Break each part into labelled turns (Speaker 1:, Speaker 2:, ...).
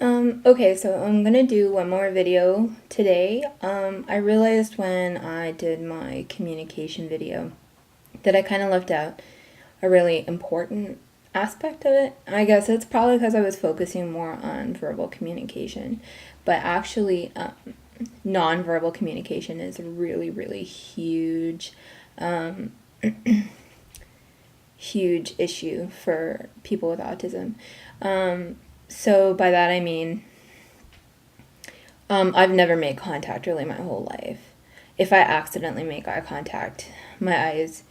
Speaker 1: Okay, so I'm gonna do one more video today. I realized when I did my communication video that I kind of left out a really important aspect of it. I guess it's probably because I was focusing more on verbal communication, but actually, nonverbal communication is a really, really huge, um, huge issue for people with autism. So by that I mean, I've never made contact really my whole life. If I accidentally make eye contact, my eyes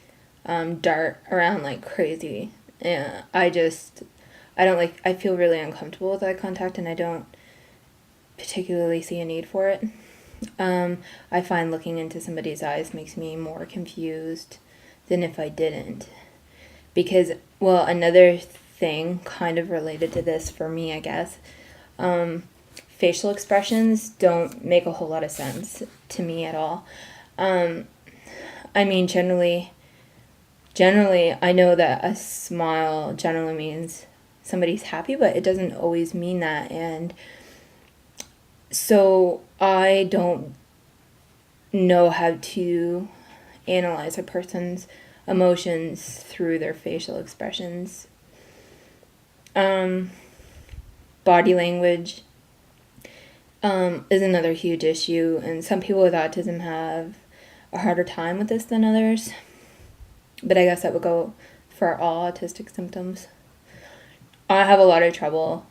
Speaker 1: dart around like crazy. And I don't like, I feel really uncomfortable with eye contact and I don't particularly see a need for it. I find looking into somebody's eyes makes me more confused than if I didn't. Because, well, another thing kind of related to this for me, I guess, facial expressions don't make a whole lot of sense to me at all. I mean, generally, I know that a smile generally means somebody's happy, but it doesn't always mean that. And so I don't know how to analyze a person's emotions through their facial expressions. Body language is another huge issue, and some people with autism have a harder time with this than others. But I guess that would go for all autistic symptoms. I have a lot of trouble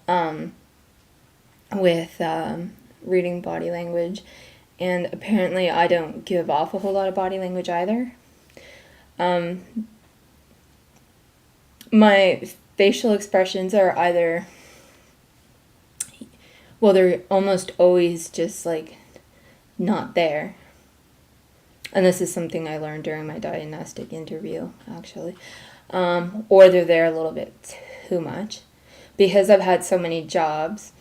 Speaker 1: with reading body language, and apparently I don't give off a whole lot of body language either. My facial expressions are either, well, they're almost always just like not there. And this is something I learned during my diagnostic interview, actually. Or they're there a little bit too much. Because I've had so many jobs,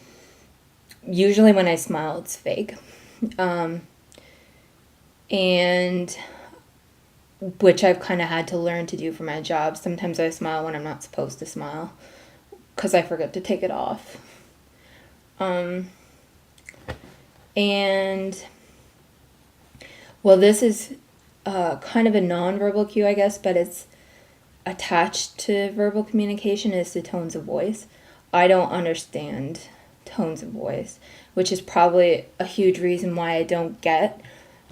Speaker 1: usually when I smile, it's fake. And which I've kind of had to learn to do for my job. Sometimes I smile when I'm not supposed to smile because I forget to take it off. And, well, this is kind of a nonverbal cue, I guess, but it's attached to verbal communication, is the tones of voice. I don't understand tones of voice, which is probably a huge reason why I don't get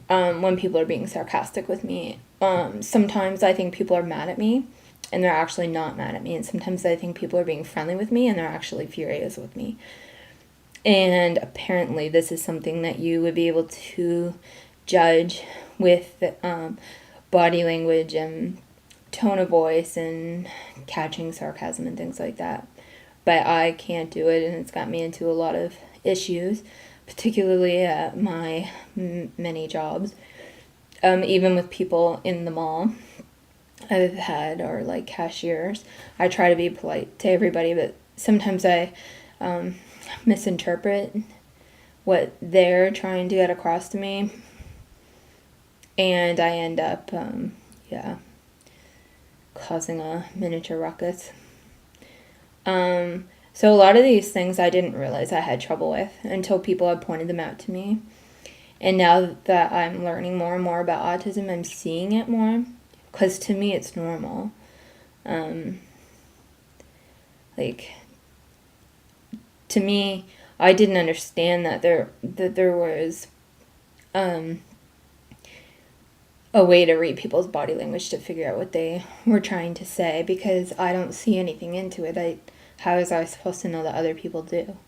Speaker 1: when people are being sarcastic with me. Sometimes I think people are mad at me and they're actually not mad at me, and sometimes I think people are being friendly with me and they're actually furious with me. And apparently this is something that you would be able to judge with body language and tone of voice and catching sarcasm and things like that. But I can't do it, and it's got me into a lot of issues, particularly at my many jobs. Even with people in the mall I've had, or like cashiers, I try to be polite to everybody, but sometimes I misinterpret what they're trying to get across to me, and I end up, causing a miniature ruckus. So a lot of these things I didn't realize I had trouble with until people had pointed them out to me. And now that I'm learning more and more about autism, I'm seeing it more, because to me it's normal. To me, I didn't understand that there was a way to read people's body language to figure out what they were trying to say, because I don't see anything into it. How was I supposed to know that other people do?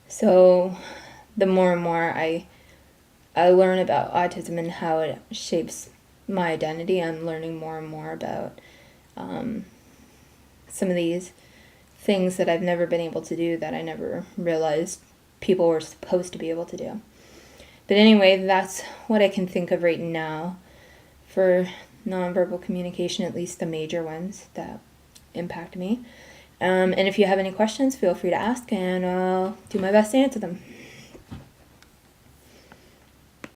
Speaker 1: So the more and more I learn about autism and how it shapes my identity, I'm learning more and more about some of these things that I've never been able to do, that I never realized people were supposed to be able to do. But anyway, that's what I can think of right now for nonverbal communication, at least the major ones that impact me. And if you have any questions, feel free to ask, and I'll do my best to answer them.